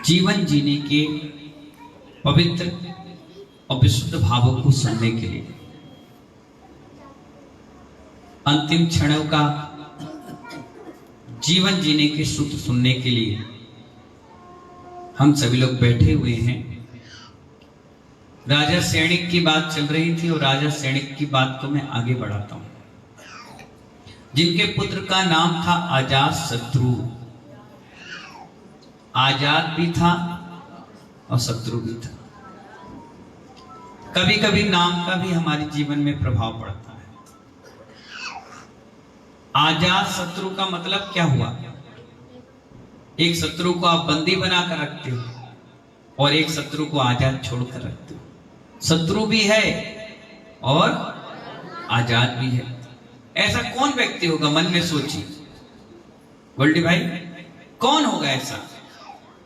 जीवन जीने के पवित्र और विशुद्ध भावों को सुनने के लिए, अंतिम क्षणों का जीवन जीने के सूत्र सुनने के लिए हम सभी लोग बैठे हुए हैं। राजा सैनिक की बात चल रही थी और राजा सैनिक की बात को मैं आगे बढ़ाता हूं, जिनके पुत्र का नाम था अजातशत्रु। आजाद भी था और शत्रु भी था। कभी कभी नाम का भी हमारे जीवन में प्रभाव पड़ता है। आजाद शत्रु का मतलब क्या हुआ? एक शत्रु को आप बंदी बनाकर रखते हो और एक शत्रु को आजाद छोड़कर रखते हो। शत्रु भी है और आजाद भी है। ऐसा कौन व्यक्ति होगा? मन में सोचिए गोल्डी भाई, कौन होगा ऐसा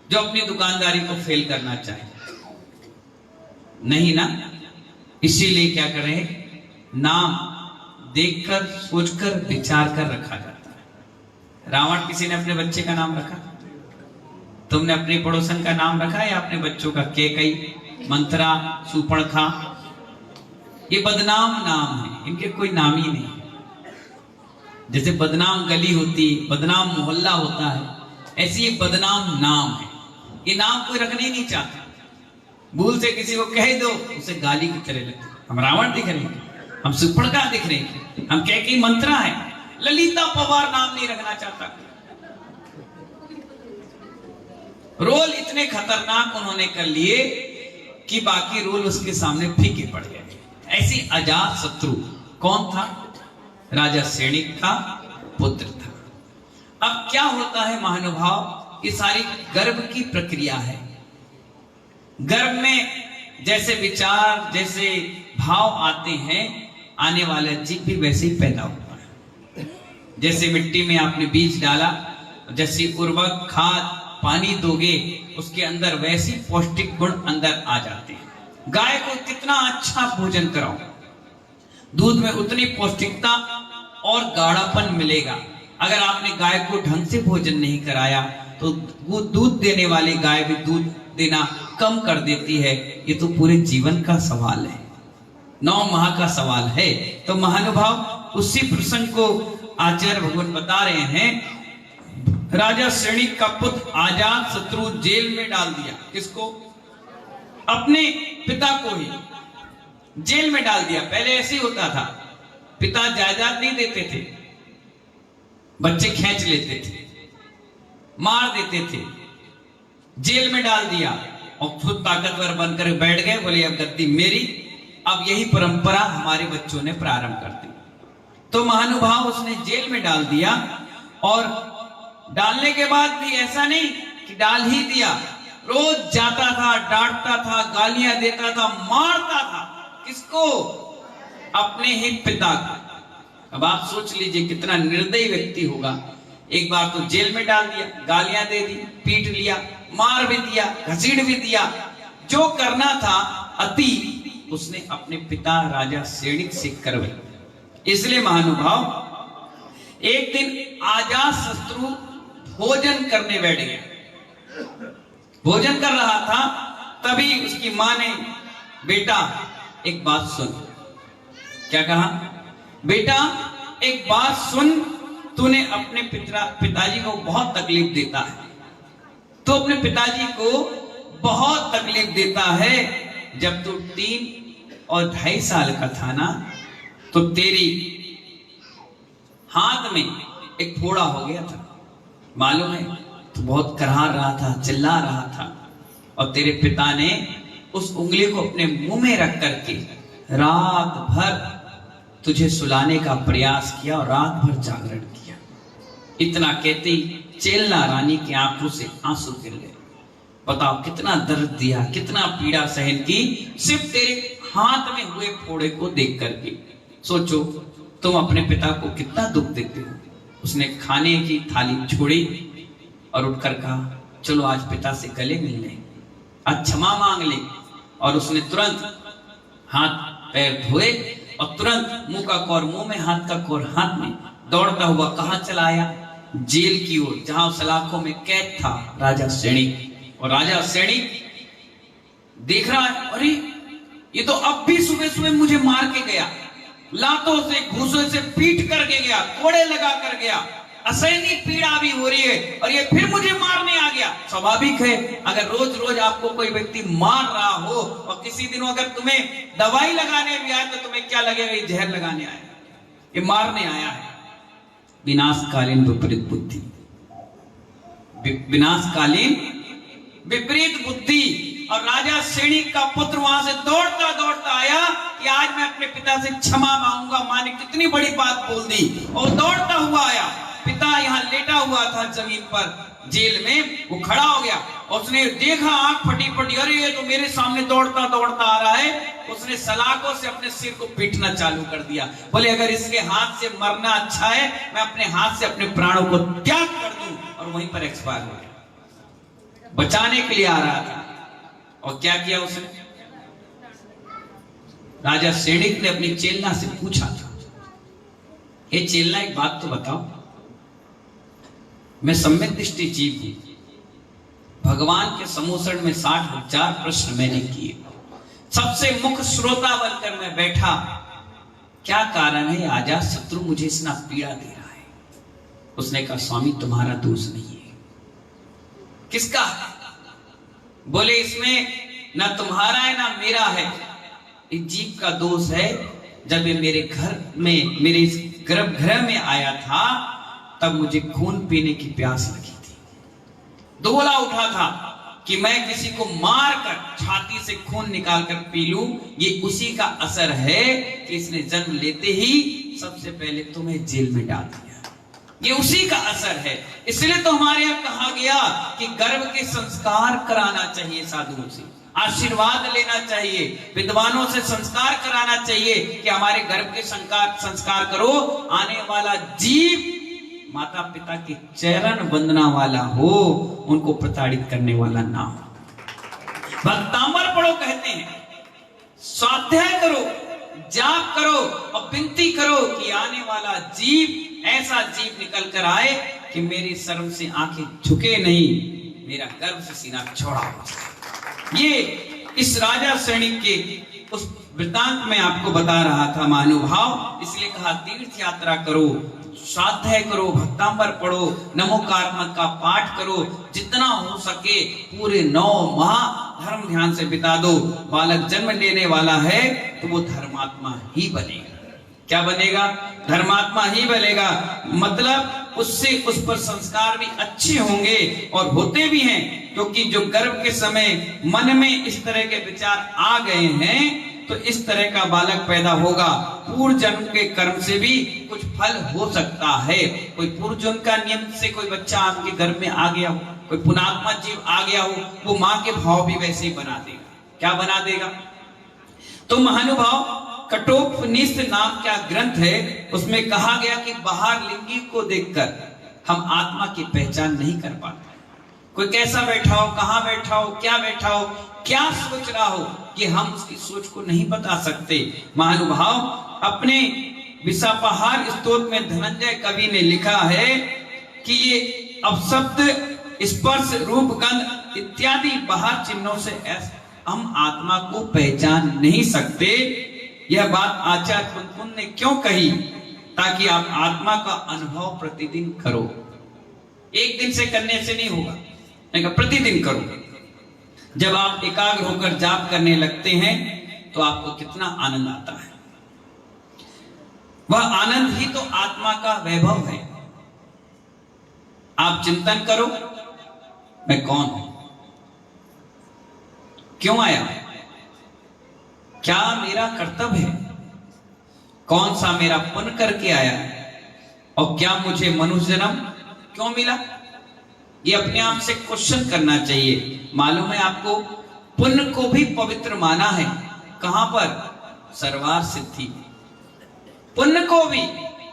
जो अपनी दुकानदारी को फेल करना चाहे? नहीं ना। इसीलिए क्या करें, नाम देखकर सोचकर विचार कर रखा जाता है। रावण किसी ने अपने बच्चे का नाम रखा? तुमने अपनी पड़ोसन का नाम रखा या अपने बच्चों का? केकई, मंथरा, सुपर्णखा, ये बदनाम नाम है, इनके कोई नाम ही नहीं। जैसे बदनाम गली होती, बदनाम मोहल्ला होता है, ऐसी एक बदनाम नाम है। ये नाम कोई रखना ही नहीं चाहता। भूल से किसी को कह दो, उसे गाली की तरह लगती। हम रावण दिख रहे हैं, हम सुपर्णखा दिख रहे हैं, हम कैकेयी मंथरा है, ललिता पवार नाम नहीं रखना चाहता। रोल इतने खतरनाक उन्होंने कर लिए कि बाकी रोल उसके सामने फीके पड़ गए। ऐसी अजातशत्रु कौन था? राजा सैनिक का पुत्र था। अब क्या होता है महानुभाव, ये सारी गर्भ की प्रक्रिया है। गर्भ में जैसे विचार, जैसे भाव आते हैं, आने वाला जीव भी वैसे ही पैदा होता है। जैसे मिट्टी में आपने बीज डाला, जैसी उर्वरक, खाद, पानी दोगे, उसके अंदर वैसी पौष्टिक गुण अंदर आ जाते हैं। गाय को कितना अच्छा भोजन कराओ, दूध में उतनी पौष्टिकता और गाढ़ापन मिलेगा। अगर आपने गाय को ढंग से भोजन नहीं कराया तो वो दूध देने वाली गाय भी दूध देना कम कर देती है। ये तो पूरे जीवन का सवाल है, 9 माह का सवाल है। तो महानुभाव, उसी प्रसंग को आचार्य भगवान बता रहे हैं। राजा सैनिक का पुत्र अजातशत्रु जेल में डाल दिया। किसको? अपने पिता को ही जेल में डाल दिया। पहले ऐसे ही होता था, पिता जायदाद नहीं देते थे, बच्चे खींच लेते थे, मार देते थे, जेल में डाल दिया और खुद ताकतवर बनकर बैठ गए, बोले अब गद्दी मेरी। अब यही परंपरा हमारे बच्चों ने प्रारंभ कर दी। तो महानुभाव, उसने जेल में डाल दिया। और डालने के बाद भी ऐसा नहीं कि डाल ही दिया, रोज जाता था, डांटता था, गालियां देता था, मारता था। किसको? अपने ही पिता को। अब आप सोच लीजिए कितना निर्दयी व्यक्ति होगा। एक बार तो जेल में डाल दिया, गालियां दे दी, पीट लिया, मार भी दिया, घसीट भी दिया। जो करना था अति उसने अपने पिता राजा सैनिक से करवाई। इसलिए महानुभाव, एक दिन अजातशत्रु भोजन करने बैठ गया। भोजन कर रहा था, तभी उसकी मां ने, बेटा एक बात सुन। क्या कहा? बेटा एक बात सुन, तूने अपने पिताजी को बहुत तकलीफ देता है। तो अपने पिताजी को बहुत तकलीफ देता है। जब तू 3 और 2.5 साल का था ना, तो तेरी हाथ में एक फोड़ा हो गया था, मालूम है? तू बहुत कराह रहा था, चिल्ला रहा था, और तेरे पिता ने उस उंगली को अपने मुंह में रख करके रात भर तुझे सुलाने का प्रयास किया और रात भर जागरण किया। इतना कहते ही चेलना रानी की आंखों से आंसू गिर गए। बताओ कितना दर्द दिया, कितना पीड़ा सहन की, सिर्फ तेरे हाथ में हुए फोड़े को देख करके। सोचो तुम अपने पिता को कितना दुख देते हो। उसने खाने की थाली छोड़ी और उठकर कहा, चलो आज पिता से गले मिल लें, आज क्षमा मांग ले। और उसने तुरंत हाथ पैर धोए और तुरंत मुंह का कौर मुंह में, हाथ का कौर हाथ में, दौड़ता हुआ कहां चला आया? जेल की ओर, जहां सलाखों में कैद था राजा सैनिक। और राजा सैनिक देख रहा है, अरे ये तो अब भी सुबह सुबह मुझे मार के गया, लातों से घूसों से पीट करके गया, कोड़े लगा कर गया, असहनीय पीड़ा भी हो रही है और ये फिर मुझे मारने आ गया। स्वाभाविक है, अगर रोज रोज आपको कोई व्यक्ति मार रहा हो और किसी दिन अगर तुम्हें दवाई लगाने भी आए तो तुम्हें क्या लगेगा, ये जहर लगाने आया, ये मारने आया है। विनाशकालीन विपरीत बुद्धि, विनाशकालीन विपरीत बुद्धि। और राजा सैनिक का पुत्र वहां से दौड़ता दौड़ता आया कि आज मैं अपने पिता से क्षमा मांगूंगा, मां ने कितनी बड़ी बात बोल दी, और दौड़ता हुआ आया। पिता यहाँ लेटा हुआ था जमीन पर जेल में, वो खड़ा हो गया, उसने देखा, आंख फटी फटी, अरे ये तो मेरे सामने दौड़ता दौड़ता आ रहा है। उसने सलाखों से अपने सिर को पीटना चालू कर दिया, बोले अगर इसके हाथ से मरना अच्छा है, मैं अपने हाथ से अपने प्राणों को त्याग कर दूं। और वहीं पर एक्सपायर हो गया। बचाने के लिए आ रहा था और क्या किया उसने, राजा सैनिक ने अपनी चेलना से पूछा था, ये चेलना एक बात तो बताओ, मैं सम्यक दृष्टि जीव हूं, भगवान के सम्मोहन में 60,000 प्रश्न मैंने किए, सबसे मुख्य श्रोता बनकर मैं बैठा, क्या कारण है आजा शत्रु मुझे इतना पीड़ा दे रहा है। उसने कहा स्वामी तुम्हारा दोष नहीं है। किसका है? बोले इसमें ना तुम्हारा है ना मेरा है, इस जीव का दोष है। जब ये मेरे घर में, मेरे इस गर्भगृह में आया था, तब मुझे खून पीने की प्यास लगी थी, दोहला उठा था कि मैं किसी को मार कर छाती से खून निकाल कर पी लूं। ये उसी का असर है कि इसने जन्म लेते ही सबसे पहले तुम्हें जेल में डाल दिया, ये उसी का असर है। इसलिए तो हमारे यहाँ कहा गया कि गर्भ के संस्कार कराना चाहिए, साधुओं से आशीर्वाद लेना चाहिए, विद्वानों से संस्कार कराना चाहिए कि हमारे गर्भ के संस्कार करो, आने वाला जीव माता पिता के चरण वंदना वाला हो, उनको प्रताड़ित करने वाला ना हो। भक्तांबर पढ़ो कहते हैं, स्वाध्याय करो, जाप करो और विनती करो कि आने वाला जीव ऐसा जीव निकल कर आए कि मेरी शर्म से आंखें झुके नहीं, मेरा गर्भ से सीना छोड़ा हो। ये इस राजा सैनिक के उस वृतांत में आपको बता रहा था महानुभाव। इसलिए कहा तीर्थ यात्रा करो, स्वाध्याय करो, भक्तांबर पढ़ो, नमोकारात्मक का पाठ करो, जितना हो सके पूरे 9 माह धर्म ध्यान से बिता दो। बालक जन्म लेने वाला है तो वो धर्मात्मा ही बनेगा। क्या बनेगा? धर्मात्मा ही बनेगा। मतलब उससे उस पर संस्कार भी अच्छे होंगे और होते भी हैं, क्योंकि जो गर्भ के समय मन में इस तरह के विचार आ गए हैं तो इस तरह का बालक पैदा होगा। पूर्व जन्म के कर्म से भी कुछ फल हो सकता है। कोई पूर्व जन्म का नियम से कोई बच्चा आपके गर्भ में आ गया हो, कोई पुण्यात्मा जीव आ गया हो, वो माँ के भाव भी वैसे ही बना देगा। क्या बना देगा? तो महानुभाव कठोपनिषद नाम क्या ग्रंथ है, उसमें कहा गया कि बाहर लिंगी को देखकर हम आत्मा की पहचान नहीं कर पाते। कोई कैसा बैठा हो, कहां बैठा हो, क्या बैठा हो, क्या सोच रहा हो, ये हम उसकी सोच को नहीं बता सकते। महानुभाव अपने विशापाहार स्तोत्र में धनंजय कवि ने लिखा है कि ये अपशब्द, स्पर्श, रूप, गंध इत्यादि बाहर चिन्हों से हम आत्मा को पहचान नहीं सकते। यह बात आचार्य कुंतुन ने क्यों कही? ताकि आप आत्मा का अनुभव प्रतिदिन करो। एक दिन से करने से नहीं होगा, नहीं, प्रतिदिन करो। जब आप एकाग्र होकर जाप करने लगते हैं तो आपको कितना आनंद आता है। वह आनंद ही तो आत्मा का वैभव है। आप चिंतन करो, मैं कौन हूं, क्यों आया, क्या मेरा कर्तव्य है, कौन सा मेरा पुण्य करके आया और क्या मुझे मनुष्य जन्म क्यों मिला। ये अपने आप से क्वेश्चन करना चाहिए। मालूम है आपको, पुण्य को भी पवित्र माना है। कहां पर? सर्वार सिद्धि। पुण्य को भी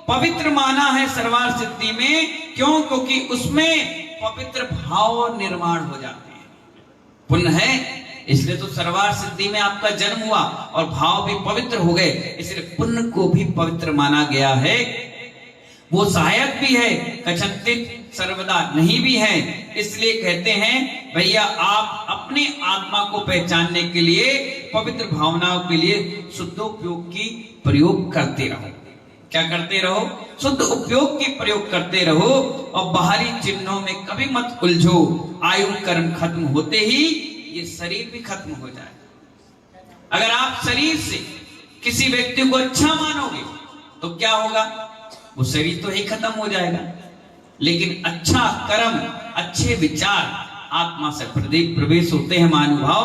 पवित्र माना है सर्वार सिद्धि में। क्यों? क्योंकि उसमें पवित्र भाव निर्माण हो जाते हैं। पुण्य है इसलिए तो सर्वार सिद्धि में आपका जन्म हुआ और भाव भी पवित्र हो गए, इसलिए पुण्य को भी पवित्र माना गया है। वो सहायक भी है। कथंचित सर्वदा नहीं भी है। इसलिए कहते हैं भैया आप अपने आत्मा को पहचानने के लिए पवित्र भावनाओं के लिए शुद्ध उपयोग की प्रयोग करते रहो। क्या करते रहो? शुद्ध उपयोग की प्रयोग करते रहो और बाहरी चिन्हों में कभी मत उलझो। आयु कर्म खत्म होते ही ये शरीर भी खत्म हो जाए। अगर आप शरीर से किसी व्यक्ति को अच्छा मानोगे तो क्या होगा? वो शरीर तो ही खत्म हो जाएगा, लेकिन अच्छा कर्म, अच्छे विचार आत्मा से प्रवेश होते हैं। महानुभाव,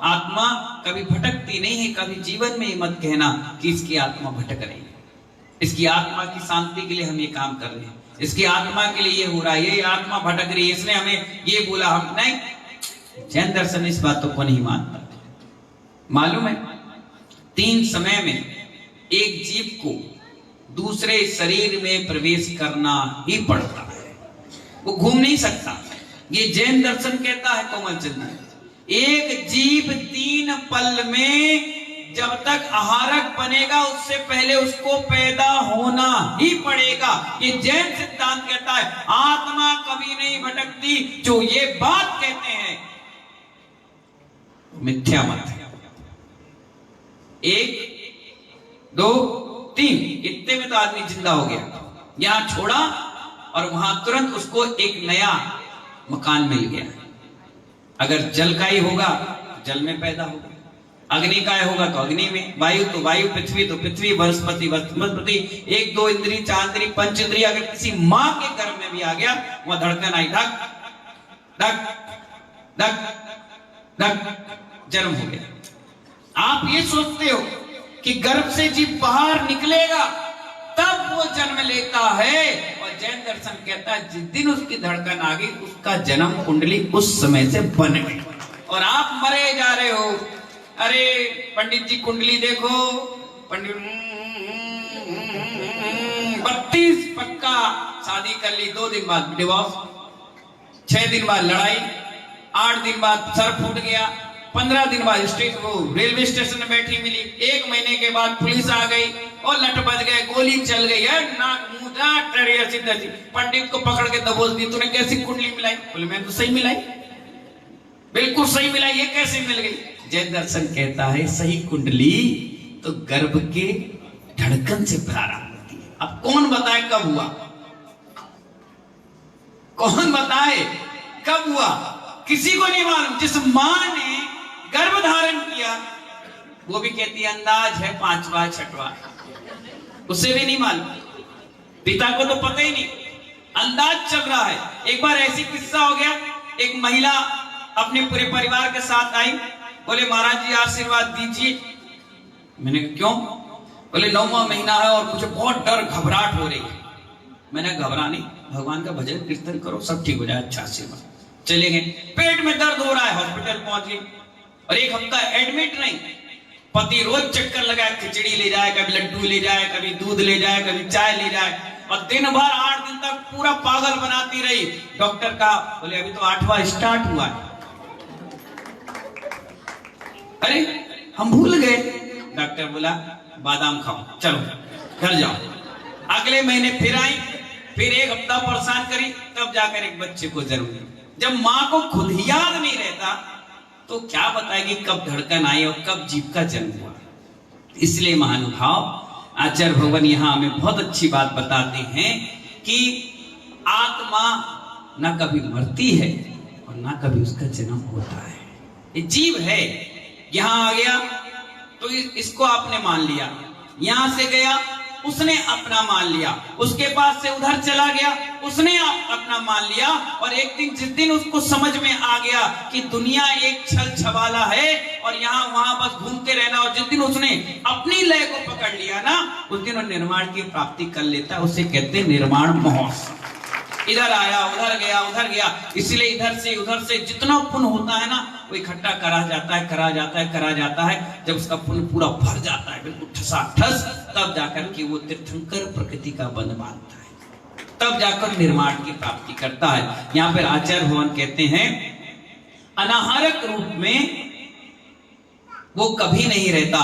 आत्मा कभी भटकती नहीं है। कभी जीवन में मत कहना कि इसकी आत्मा भटक रही है, इसकी आत्मा की शांति के लिए हम ये काम कर रहे हैं, इसकी आत्मा के लिए ये हो रहा है, ये आत्मा भटक रही है, इसने हमें ये बोला। हम नहीं, जैन दर्शन इस बातों को नहीं मानता। मालूम है, 3 समय में एक जीव को दूसरे शरीर में प्रवेश करना ही पड़ता है, वो घूम नहीं सकता। ये जैन दर्शन कहता है कोमल चंद, एक जीव 3 पल में जब तक आहारक बनेगा उससे पहले उसको पैदा होना ही पड़ेगा। ये जैन सिद्धांत कहता है आत्मा कभी नहीं भटकती। जो ये बात कहते हैं मिथ्या मत है। 1 2 3 इतने में तो आदमी जिंदा हो गया, यहां छोड़ा और वहां तुरंत उसको एक नया मकान मिल गया। अगर जल का ही होगा तो जल में पैदा होगा, अग्नि का होगा तो अग्नि में, वायु तो वायु, पृथ्वी तो पृथ्वी, वनस्पति वनस्पति। 1 2 इंद्री, 4 इंद्री, 5 इंद्री अगर किसी मां के गर्भ में भी आ गया, वह धड़कन आई, धक धक धक धक, जन्म हो गया। आप ये सोचते हो कि गर्भ से जीव बाहर निकलेगा तब वो जन्म लेता है, और जैन दर्शन कहता है जिस दिन उसकी धड़कन आ गई उसका जन्म कुंडली उस समय से बन गई। और आप मरे जा रहे हो, अरे पंडित जी कुंडली देखो, पंडित 32 पक्का शादी कर ली, 2 दिन बाद डिवोर्स, 6 दिन बाद लड़ाई, 8 दिन बाद सर फूट गया, 15 दिन बाद रेलवे स्टेशन में बैठी मिली, 1 महीने के बाद पुलिस आ गई और लट बज गए, गोली चल गई है, नाक मुंह ऐसी पंडित को पकड़ के दबोच दी। तूने कैसी कुंडली मिलाई? बोले मैं तो सही मिलाई, बिल्कुल सही मिलाई, ये कैसे मिल गई? जैन दर्शन कहता है सही कुंडली तो गर्भ के धड़कन से प्रारंभ होती है। अब कौन बताए कब हुआ? कौन बताए कब हुआ? किसी को नहीं मालूम। जिस मां ने गर्भ धारण किया वो भी कहती है अंदाज है 5वां 6वां, उसे भी नहीं मालूम। पिता को तो पता ही नहीं, अंदाज चल रहा है। एक बार ऐसी किस्सा हो गया, एक महिला अपने पूरे परिवार के साथ आई, बोले महाराज जी आशीर्वाद दीजिए। मैंने कहा क्यों? बोले 9वां महीना है और मुझे बहुत डर घबराहट हो रही है। मैंने घबरा नहीं, भगवान का भजन कीर्तन करो सब ठीक हो जाए। अच्छा आशीर्वाद। चले गए, पेट में दर्द हो रहा है, हॉस्पिटल पहुंच गए और 1 हफ्ता एडमिट नहीं। पति रोज चक्कर लगाए, खिचड़ी ले जाए, कभी लड्डू ले जाए, कभी दूध ले जाए, कभी चाय ले जाए, और दिन भर 8 दिन तक पूरा पागल बनाती रही। डॉक्टर का बोले अभी तो 8वां स्टार्ट हुआ है। अरे हम भूल गए। डॉक्टर बोला बादाम खाओ, चलो घर जाओ। अगले महीने फिर आई, फिर 1 हफ्ता परेशान करी, तब जाकर एक बच्चे को जन्म दिया। जब मां को खुद ही याद नहीं रहता तो क्या बताएगी कब धड़कन आई और कब जीव का जन्म हुआ। इसलिए महानुभाव आचार्य भगवान यहां हमें बहुत अच्छी बात बताते हैं कि आत्मा ना कभी मरती है और ना कभी उसका जन्म होता है। ये जीव है, यहां आ गया तो इसको आपने मान लिया, यहां से गया उसने अपना मान लिया, उसके पास से उधर चला गया उसने अपना मान लिया, और एक दिन जिस दिन उसको समझ में आ गया कि दुनिया एक छल छबाला है और यहाँ वहां बस घूमते रहना, और जिस दिन उसने अपनी लय को पकड़ लिया ना, उस दिन वो निर्माण की प्राप्ति कर लेता है। उसे कहते हैं निर्माण महोत्सव। इधर आया उधर गया उधर गया, इसलिए इधर से जितना पुण्य होता है ना वो इकट्ठा करा जाता है। जब उसका पुण्य पूरा भर जाता है बिल्कुल ठसाठस, तब जाकर के वो तीर्थंकर प्रकृति का बंध बांधता है, तब जाकर निर्माण की प्राप्ति करता है। यहाँ पर आचार्य भगवान कहते हैं अनाहारक रूप में वो कभी नहीं रहता,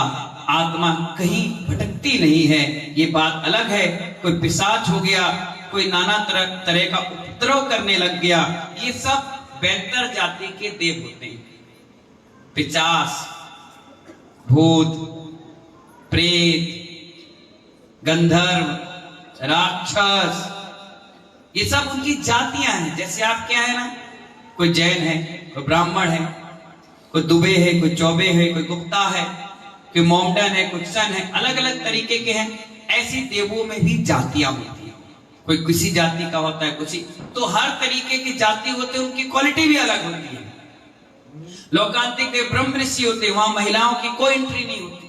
आत्मा कहीं भटकती नहीं है। ये बात अलग है, कोई पिशाच हो गया, कोई नाना तरह का उपद्रव करने लग गया। ये सब बेहतर जाति के देव होते हैं। पिशाच, भूत, प्रेत, गंधर्व, राक्षस, ये सब उनकी जातियां हैं। जैसे आप क्या है ना, कोई जैन है, कोई ब्राह्मण है, कोई दुबे है, कोई चौबे है, कोई गुप्ता है, कोई मोमडन है, कोई सन है, अलग अलग तरीके के हैं। ऐसी देवों में भी जातियां होती हैं। कोई किसी जाति का होता है, कुछ तो हर तरीके की जाति होते हैं, उनकी क्वालिटी भी अलग होती है। लोकांतिक देव ब्रह्म ऋषि होते हैं, वहां महिलाओं की कोई एंट्री नहीं होती,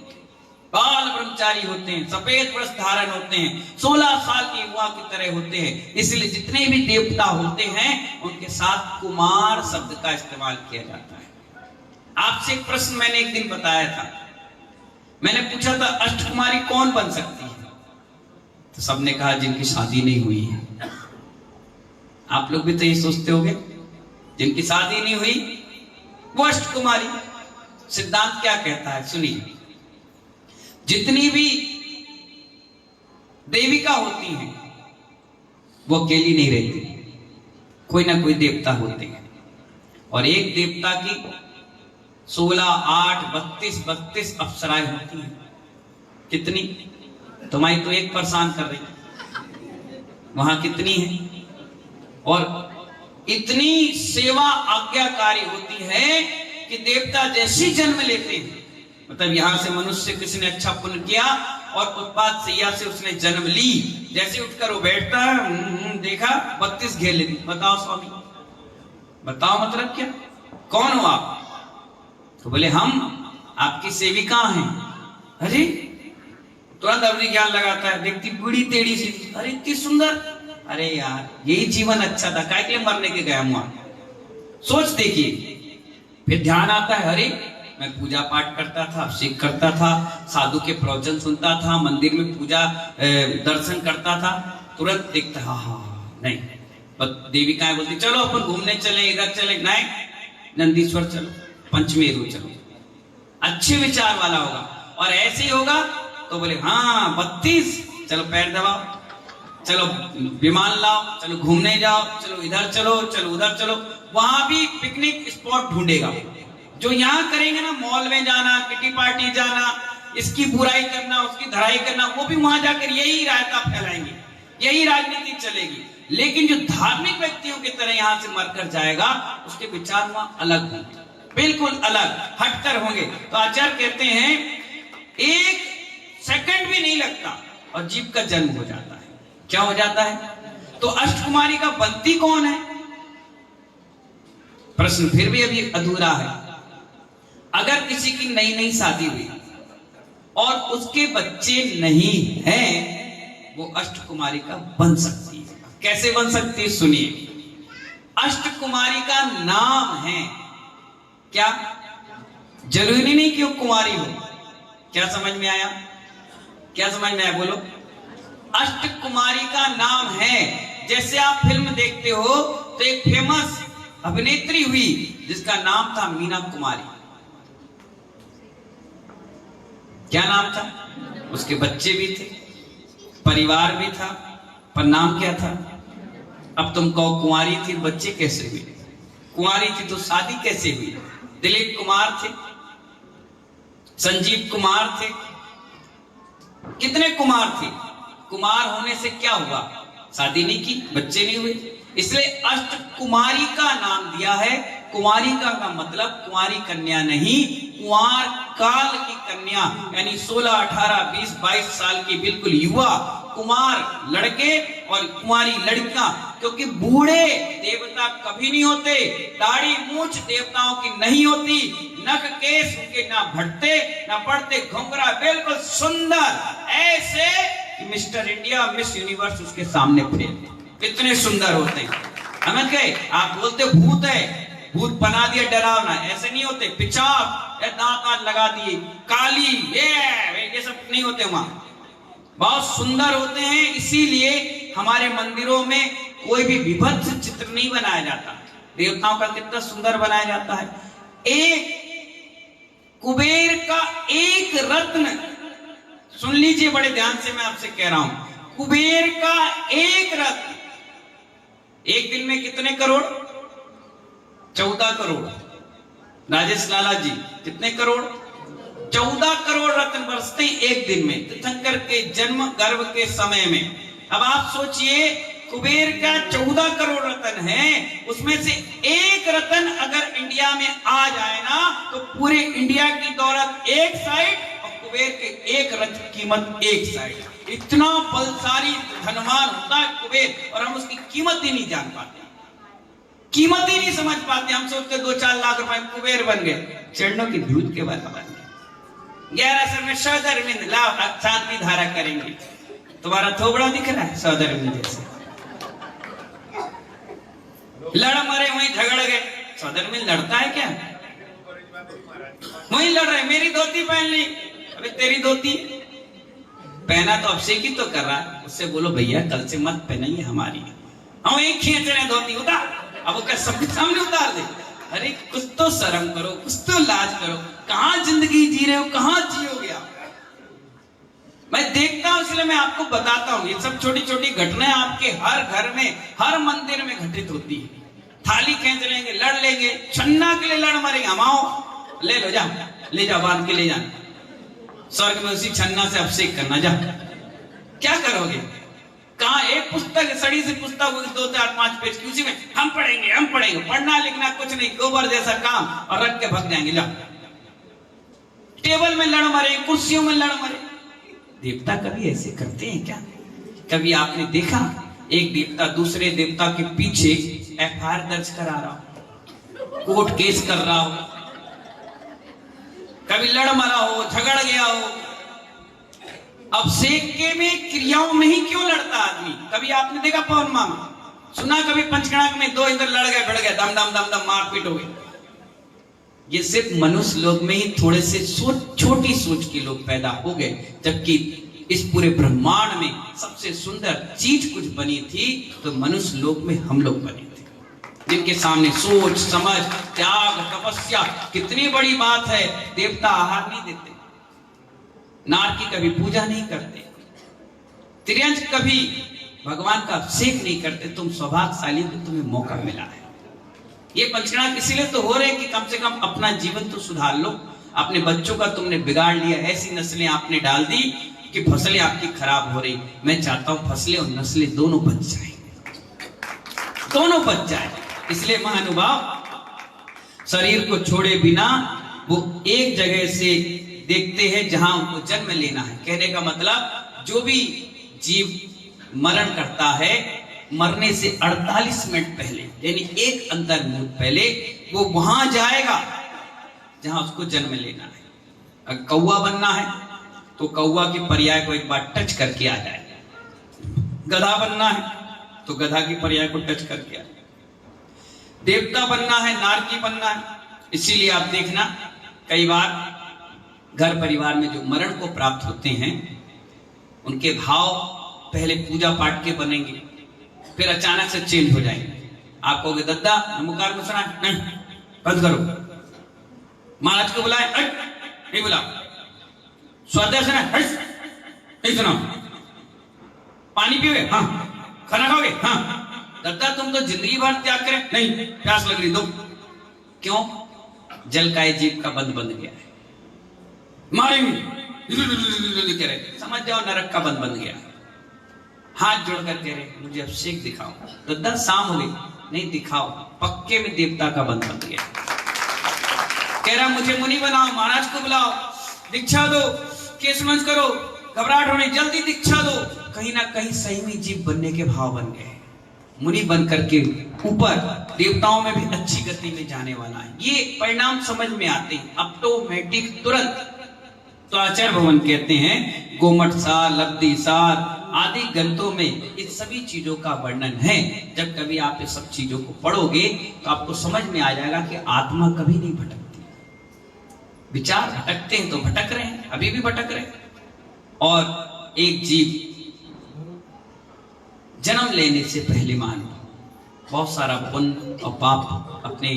बाल ब्रह्मचारी होते हैं, सफेद वस्त्र धारण होते हैं, 16 साल की युवा की तरह होते हैं। इसलिए जितने भी देवता होते हैं उनके साथ कुमार शब्द का इस्तेमाल किया जाता है। आपसे एक प्रश्न मैंने एक दिन बताया था, मैंने पूछा था अष्टकुमारी कौन बन सकती है, तो सबने कहा जिनकी शादी नहीं हुई है। आप लोग भी तो ये सोचते होंगे, जिनकी शादी नहीं हुई वो अष्टकुमारी। सिद्धांत क्या कहता है सुनिए, जितनी भी देविका होती हैं वो अकेली नहीं रहती, कोई ना कोई देवता होते हैं। और एक देवता की 16, 8, 32 अप्सराएं होती हैं। कितनी? तुम्हारी तो एक परेशान कर रही, वहां कितनी है? और इतनी सेवा आज्ञाकारी होती है कि देवता जैसी जन्म लेते हैं, मतलब यहां से मनुष्य किसी ने अच्छा पुण्य किया और उत्पाद सैया से उसने जन्म ली, जैसे उठकर वो बैठता है, देखा 32 घेर लेती। बताओ स्वामी, बताओ मतलब क्या, कौन हो आप? तो बोले हम आपकी सेविका हैं। अरे तुरंत अपनी ज्ञान लगाता है, देखती बूढ़ी टेढ़ी सी, अरे इतनी सुंदर, अरे यार यही जीवन अच्छा था, काय के लिए मरने के गया हुआ। सोच देखिए, फिर ध्यान आता है, अरे मैं पूजा पाठ करता था, अभिषेक करता था, साधु के प्रवचन सुनता था, मंदिर में पूजा दर्शन करता था। तुरंत देखता हाँ नहीं, देविकाएं बोलती चलो अपन घूमने चले, इधर चले, नहीं नंदीश्वर चलो, पंचमेरु चलो, अच्छे विचार वाला होगा। और ऐसे ही होगा तो बोले हाँ 32, चलो पैर दबाओ, चलो विमान लाओ, चलो घूमने जाओ, चलो इधर चलो, चलो उधर चलो। वहां भी पिकनिक स्पॉट ढूंढेगा। जो यहाँ करेंगे ना, मॉल में जाना, किटी पार्टी जाना, इसकी बुराई करना, उसकी धराई करना, वो भी वहां जाकर यही रायता फैलाएंगे, यही राजनीति चलेगी। लेकिन जो धार्मिक व्यक्तियों की तरह यहाँ से मरकर जाएगा, उसके विचार वहां अलग होंगे, बिल्कुल अलग हटकर होंगे। तो आचार्य कहते हैं 1 सेकंड भी नहीं लगता और जीव का जन्म हो जाता है। क्या हो जाता है? तो अष्टकुमारी का बनती कौन है? प्रश्न फिर भी अभी अधूरा है। अगर किसी की नई नई शादी हुई और उसके बच्चे नहीं हैं, वो अष्टकुमारी का बन सकती है। कैसे बन सकती है सुनिए, अष्टकुमारी का नाम है क्या? जरूरी नहीं कि वो कुमारी हो। क्या समझ में आया? क्या समझ में आया बोलो? अष्टकुमारी का नाम है। जैसे आप फिल्म देखते हो तो एक फेमस अभिनेत्री हुई जिसका नाम था मीना कुमारी। क्या नाम था? उसके बच्चे भी थे, परिवार भी था, पर नाम क्या था? अब तुम कहो कुंवारी थी, बच्चे कैसे हुए? कुंवारी थी तो शादी कैसे हुई? दिलीप कुमार थे, संजीव कुमार थे, कितने कुमार थे। कुमार होने से क्या हुआ? शादी नहीं की, बच्चे नहीं हुए, इसलिए अष्टकुमारी का नाम दिया है। कुमारी का मतलब कुंवारी कन्या नहीं, कुंवार काल की कन्या, यानी 16, 18, 20, 22 साल की बिल्कुल युवा कुमार लड़के और कुंवारी लड़कियां। क्योंकि बूढ़े देवता कभी नहीं होते, दाढ़ी मूंछ देवताओं की नहीं होती, नख केस उनके ना बढ़ते ना पड़ते, घुंघरा बिल्कुल सुंदर, ऐसे कि मिस्टर इंडिया, मिस यूनिवर्स उसके सामने फेल, इतने सुंदर होते हैं। समझ गए? आप बोलते भूत है, भूत बना दिया डरावना, ऐसे नहीं होते। पिचाब दांत वांत लगा दिए, काली ये सब नहीं होते, वहां बहुत सुंदर होते हैं। इसीलिए हमारे मंदिरों में कोई भी विभत्स चित्र नहीं बनाया जाता, देवताओं का कितना सुंदर बनाया जाता है। एक कुबेर का एक रत्न, सुन लीजिए बड़े ध्यान से, मैं आपसे कह रहा हूं, कुबेर का एक रत्न एक दिन में कितने करोड़? 14 करोड़। राजेश लाला जी, कितने करोड़? 14 करोड़ रत्न बरसते एक दिन में तीर्थंकर के जन्म गर्भ के समय में। अब आप सोचिए, कुबेर का 14 करोड़ रत्न है, उसमें से एक रत्न अगर इंडिया में आ जाए ना, तो पूरे इंडिया की दौलत एक साइड और कुबेर के एक रत्न की कीमत एक साइड। इतना बलशाली धनवान होता है कुबेर, और हम उसकी कीमत ही नहीं जान पाते, कीमत ही नहीं समझ पाते। हम सोचते 2-4 लाख रुपए कुबेर बन गए, चरणों की धूल के बराबर। 11 सौ में सौदरमिंद लाभ शांति धारा करेंगे। तुम्हारा थोबड़ा दिख रहा है सौदरमिंद जैसे। लड़ मरे वहीं झगड़ गए, सौदरमिंद लड़ता है क्या? वहीं लड़ रहे, मेरी धोती पहन ली, अबे तेरी धोती पहना तो अभिषेक ही तो कर रहा है, उससे बोलो भैया कल से मत पहनाइए हमारी, हम एक खींच रहे धोती उतार, अब वो क्या सबके सामने उतार दे? अरे कुछ तो शर्म करो, कुछ तो लाज करो। कहां जिंदगी जी रहे हो, कहां जियोगे आप? मैं देखता हूं, इसलिए मैं आपको बताता हूं। ये सब छोटी छोटी घटनाएं आपके हर घर में, हर मंदिर में घटित होती है। थाली खींच लेंगे, लड़ लेंगे, छन्ना के लिए लड़ मरेंगे। हम आओ, ले लो, जा ले जाओ, बांध के ले जा, स्वर्ग में उसी छन्ना से अभिषेक करना। जा, क्या करोगे? कहा एक पुस्तक, सड़ी सी पुस्तक, 2, 4, 5 पेज की, उसी में हम पढ़ेंगे। पढ़ना लिखना कुछ नहीं, गोबर जैसा काम, और रख के भाग जाएंगे। जा, टेबल में लड़ मरे, कुर्सियों में लड़ मरे। देवता कभी ऐसे करते हैं क्या? कभी आपने देखा एक देवता दूसरे देवता के पीछे FIR दर्ज करा रहा हो, कोर्ट केस कर रहा हो, कभी लड़ मरा हो, झगड़ गया हो? अभिषेक के में क्रियाओं में ही क्यों लड़ता आदमी? कभी आपने देखा पवन मामा? सुना कभी पंचकर्म में 2 इधर लड़ गए, भिड़ गए, दम दम दम दम मारपीट हो गई? ये सिर्फ मनुष्य लोग में ही थोड़े से छोटी सोच के लोग पैदा हो गए, जबकि इस पूरे ब्रह्मांड में सबसे सुंदर चीज कुछ बनी थी तो मनुष्य लोक में हम लोग बने थे, जिनके सामने सोच समझ त्याग तपस्या कितनी बड़ी बात है। देवता आहार नहीं देते, नार की कभी पूजा नहीं करते, त्रियंज कभी भगवान का अभिषेक नहीं करते। तुम सौभाग्यशाली हो, तुम्हें मौका मिला है। ये पंचकर्म इसीलिए तो हो रहे हैं कि कम से कम अपना जीवन तो सुधार लो। अपने बच्चों का तुमने बिगाड़ लिया, ऐसी नस्लें आपने डाल दी कि फसलें आपकी खराब हो रही। मैं चाहता हूं फसलें और नस्लें दोनों बच जाए, दोनों बच जाए। इसलिए महानुभाव शरीर को छोड़े बिना वो एक जगह से देखते हैं जहां उनको जन्म लेना है। कहने का मतलब जो भी जीव मरण करता है, मरने से 48 मिनट पहले, यानी एक अंतर मुहूर्त पहले वो वहां जाएगा जहां उसको जन्म लेना है। अगर कौवा बनना है तो कौवा के पर्याय को एक बार टच करके आ जाए। गधा बनना है तो गधा की पर्याय को टच करके आ जाए। देवता बनना है, नारकी बनना है। इसीलिए आप देखना कई बार घर परिवार में जो मरण को प्राप्त होते हैं उनके भाव पहले पूजा पाठ के बनेंगे, फिर अचानक से चेंज हो जाएंगे। आप कहोगे दद्दा नमोकार में सुना नहीं, बंद करो। महाराज को बुलाए, नहीं बुला। स्वाध्याय सुना, नहीं सुना। पानी पियोगे? हाँ। खाना खाओगे? हाँ। दद्दा तुम तो जिंदगी भर त्याग करे, नहीं प्यास लग रही, दो। क्यों? जल का जीव का बंद बन गया है, मारेंगे कह रहे, समझ जाओ नरक का बंद बन गया। हाथ जोड़कर कह रहे मुझे अभिषेक दिखाओ। दद्दा शाम हो गई, नहीं दिखाओ, पक्के में देवता का बंद बन गया। कह रहा मुझे मुनि बनाओ, महाराज को बुलाओ, दीक्षा दो, केस मंच करो, घबराहट होने, जल्दी दीक्षा दो। कहीं ना कहीं सही में जीव बनने के भाव बन गए। मुनि बन करके ऊपर देवताओं में भी अच्छी गति में जाने वाला है। ये परिणाम समझ में आते हैं ऑटोमेटिक, तुरंत। तो आचार्य भवन कहते हैं गोमठ सार, लब्धि सार आदि ग्रंथों में इन सभी चीजों का वर्णन है। जब कभी आप इस सब चीजों को पढ़ोगे तो आपको समझ में आ जाएगा कि आत्मा कभी नहीं भटकती। विचार भटकते हैं तो भटक रहे हैं, अभी भी भटक रहे हैं। और एक जीव जन्म लेने से पहले मानो बहुत सारा पुण्य और पाप अपने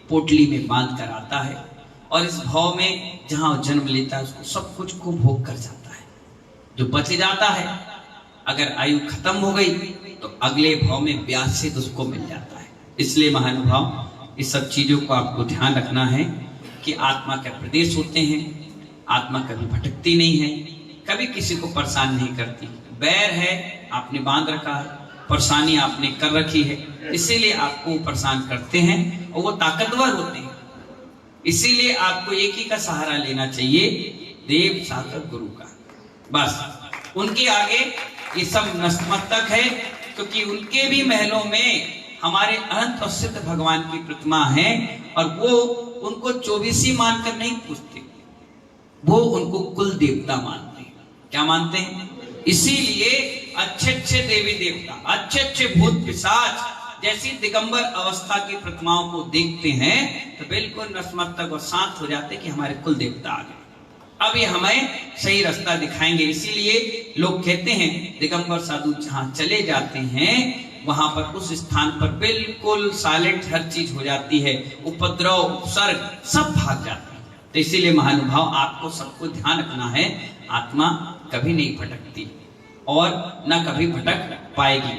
पोटली में बांध कर आता है, और इस भाव में जहां जन्म लेता है उसको सब कुछ को भोग कर जाता है। जो बच जाता है, अगर आयु खत्म हो गई तो अगले भाव में ब्याज से उसको मिल जाता है। इसलिए महानुभाव इस सब चीजों को आपको ध्यान रखना है कि आत्मा के प्रदेश होते हैं, आत्मा कभी भटकती नहीं है, कभी किसी को परेशान नहीं करती। बैर है आपने बांध रखा है, परेशानी आपने कर रखी है, इसीलिए आपको परेशान करते हैं और वो ताकतवर होते हैं। इसीलिए आपको एक ही का सहारा लेना चाहिए, देव साधक गुरु का। बस उनके आगे ये सब नतमस्तक है, क्योंकि उनके भी महलों में हमारे अनंत और सिद्ध भगवान की प्रतिमा है और वो उनको 24ही मानकर नहीं पूछते, वो उनको कुल देवता मानते हैं। क्या मानते हैं? इसीलिए अच्छे अच्छे देवी देवता, अच्छे अच्छे भूत पिशाच जैसी दिगंबर अवस्था की प्रतिमाओं को देखते हैं तो बिल्कुल नतमस्तक और शांत हो जाते कि हमारे कुल देवता आ गए, अब ये हमें सही रास्ता दिखाएंगे। इसीलिए लोग कहते हैं दिगंबर साधु जहां चले जाते हैं वहां पर उस स्थान पर बिल्कुल साइलेंट हर चीज हो जाती है, उपद्रव उपसर्ग सब भाग जाते हैं। तो इसीलिए महानुभाव आपको सबको ध्यान रखना है, आत्मा कभी नहीं भटकती और न कभी भटक पाएगी।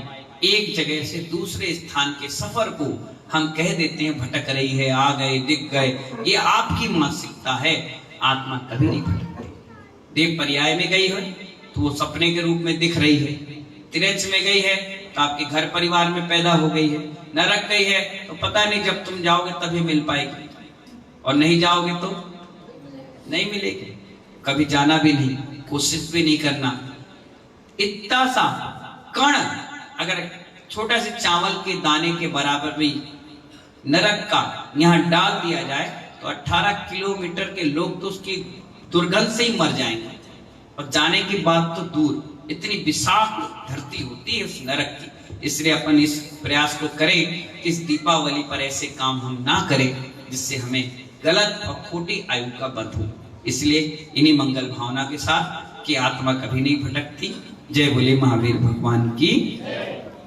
एक जगह से दूसरे स्थान के सफर को हम कह देते हैं भटक रही है, आ गए, दिख गए, ये आपकी मानसिकता है। आत्मा कभी नहीं भटकती। देव पर्याय में गई है तो वो सपने के रूप में दिख रही है, तिरछ में गई है तो आपके घर परिवार में पैदा हो गई है, नरक गई है तो पता नहीं जब तुम जाओगे तभी मिल पाएगी, और नहीं जाओगे तो नहीं मिलेगी, कभी जाना भी नहीं, कोशिश भी नहीं करना। इतना सा कण अगर छोटा से चावल के दाने के बराबर भी नरक का यहाँ डाल दिया जाए तो 18 किलोमीटर के लोग तो उसकी दुर्गंध से ही मर जाएंगे, और जाने की बात तो दूर, इतनी विशाल धरती होती है उस नरक की। इसलिए अपन इस प्रयास को करें कि इस दीपावली पर ऐसे काम हम ना करें जिससे हमें गलत और खोटी आयु का बध हो। इसलिए इन्हीं मंगल भावना के साथ कि आत्मा कभी नहीं भटकती। जय बोले महावीर भगवान की।